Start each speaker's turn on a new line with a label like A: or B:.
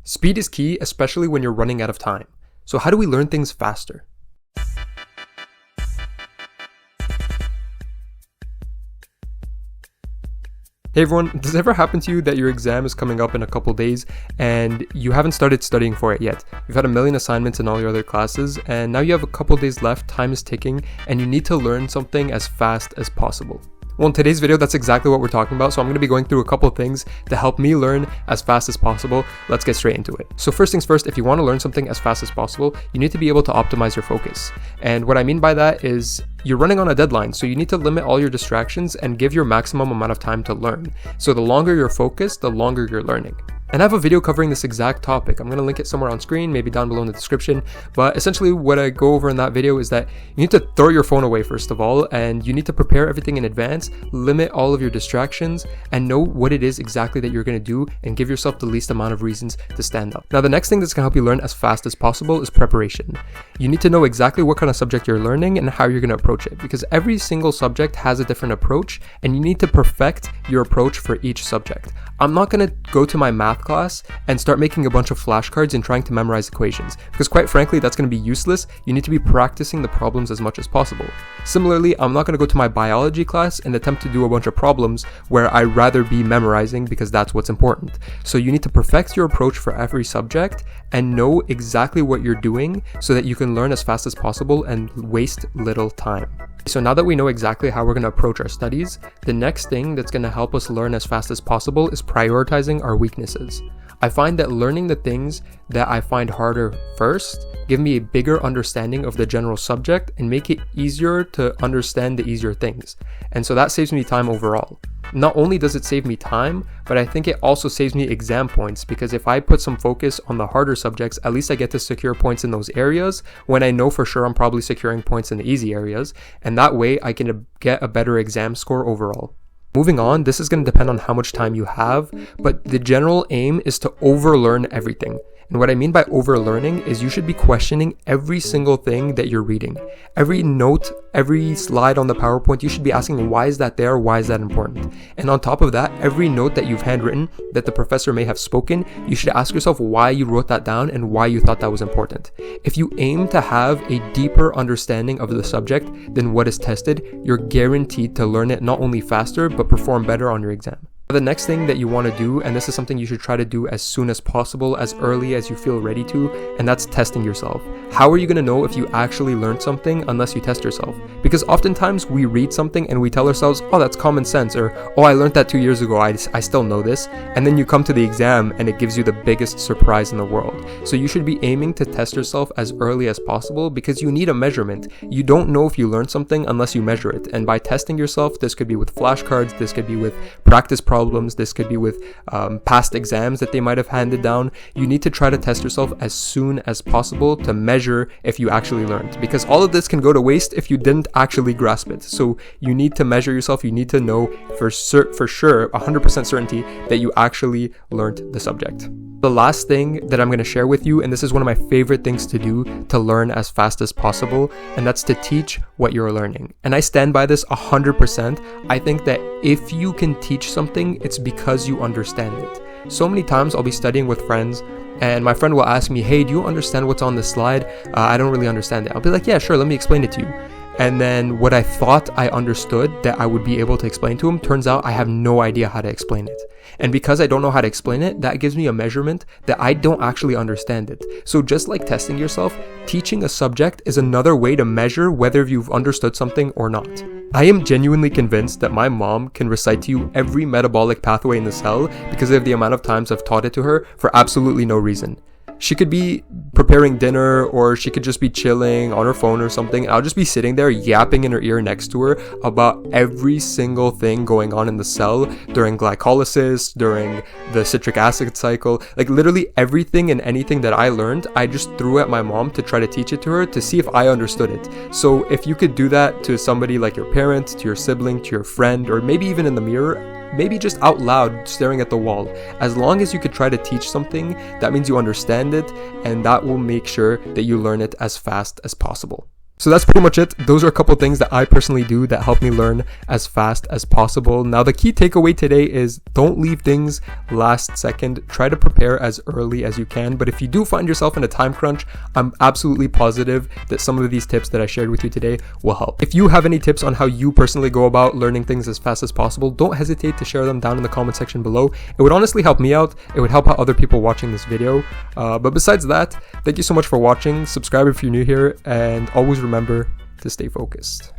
A: Speed is key, especially when you're running out of time. So how do we learn things faster? Hey everyone, does it ever happen to you that your exam is coming up in a couple days and you haven't started studying for it yet? You've had a million assignments in all your other classes and now you have a couple days left, time is ticking, and you need to learn something as fast as possible. Well, in today's video, that's exactly what we're talking about. So I'm going to be going through a couple of things to help me learn as fast as possible. Let's get straight into it. So first things first, if you want to learn something as fast as possible, you need to be able to optimize your focus. And what I mean by that is you're running on a deadline. So you need to limit all your distractions and give your maximum amount of time to learn. So the longer you're focused, the longer you're learning. And I have a video covering this exact topic. I'm going to link it somewhere on screen, maybe down below in the description. But essentially what I go over in that video is that you need to throw your phone away first of all, and you need to prepare everything in advance, limit all of your distractions, and know what it is exactly that you're going to do and give yourself the least amount of reasons to stand up. Now, the next thing that's going to help you learn as fast as possible is preparation. You need to know exactly what kind of subject you're learning and how you're going to approach it, because every single subject has a different approach and you need to perfect your approach for each subject. I'm not going to go to my math class and start making a bunch of flashcards and trying to memorize equations, because quite frankly that's going to be useless. You need to be practicing the problems as much as possible. Similarly, I'm not going to go to my biology class and attempt to do a bunch of problems where I'd rather be memorizing because that's what's important. So you need to perfect your approach for every subject and know exactly what you're doing so that you can learn as fast as possible and waste little time. So now that we know exactly how we're going to approach our studies, the next thing that's going to help us learn as fast as possible is prioritizing our weaknesses. I find that learning the things that I find harder first give me a bigger understanding of the general subject and make it easier to understand the easier things. And so that saves me time overall. Not only does it save me time, but I think it also saves me exam points, because if I put some focus on the harder subjects, at least I get to secure points in those areas when I know for sure I'm probably securing points in the easy areas, and that way I can get a better exam score overall. Moving on, this is going to depend on how much time you have, but the general aim is to overlearn everything. And what I mean by overlearning is you should be questioning every single thing that you're reading. Every note, every slide on the PowerPoint, you should be asking, why is that there? Why is that important? And on top of that, every note that you've handwritten that the professor may have spoken, you should ask yourself why you wrote that down and why you thought that was important. If you aim to have a deeper understanding of the subject than what is tested, you're guaranteed to learn it not only faster, but perform better on your exam. The next thing that you want to do, and this is something you should try to do as soon as possible, as early as you feel ready to, and that's testing yourself. How are you going to know if you actually learned something unless you test yourself? Because oftentimes we read something and we tell ourselves, oh, that's common sense, or oh, I learned that 2 years ago, I still know this, and then you come to the exam and it gives you the biggest surprise in the world. So you should be aiming to test yourself as early as possible, because you need a measurement. You don't know if you learned something unless you measure it, and by testing yourself, this could be with flashcards, this could be with practice problems, this could be with past exams that they might have handed down. You need to try to test yourself as soon as possible to measure if you actually learned, because all of this can go to waste if you didn't actually grasp it. So you need to measure yourself. You need to know for sure, 100% certainty that you actually learned the subject. The last thing that I'm going to share with you, and this is one of my favorite things to do to learn as fast as possible, and that's to teach what you're learning. And I stand by this 100%. I think that if you can teach something, it's because you understand it. So many times I'll be studying with friends and my friend will ask me, hey, do you understand what's on this slide? I don't really understand it. I'll be like, yeah, sure, let me explain it to you. And then what I thought I understood that I would be able to explain to him, turns out I have no idea how to explain it. And because I don't know how to explain it, that gives me a measurement that I don't actually understand it. So just like testing yourself, teaching a subject is another way to measure whether you've understood something or not. I am genuinely convinced that my mom can recite to you every metabolic pathway in the cell because of the amount of times I've taught it to her for absolutely no reason. She could be preparing dinner, or she could just be chilling on her phone or something, and I'll just be sitting there yapping in her ear next to her about every single thing going on in the cell during glycolysis, during the citric acid cycle. Like literally everything and anything that I learned, I just threw at my mom to try to teach it to her to see if I understood it. So if you could do that to somebody like your parent, to your sibling, to your friend, or maybe even in the mirror, maybe just out loud staring at the wall, as long as you could try to teach something, that means you understand it, and that will make sure that you learn it as fast as possible. So that's pretty much it. Those are a couple things that I personally do that help me learn as fast as possible. Now, the key takeaway today is don't leave things last second. Try to prepare as early as you can. But if you do find yourself in a time crunch, I'm absolutely positive that some of these tips that I shared with you today will help. If you have any tips on how you personally go about learning things as fast as possible, don't hesitate to share them down in the comment section below. It would honestly help me out. It would help out other people watching this video. But besides that, thank you so much for watching. Subscribe if you're new here, and always remember to stay focused.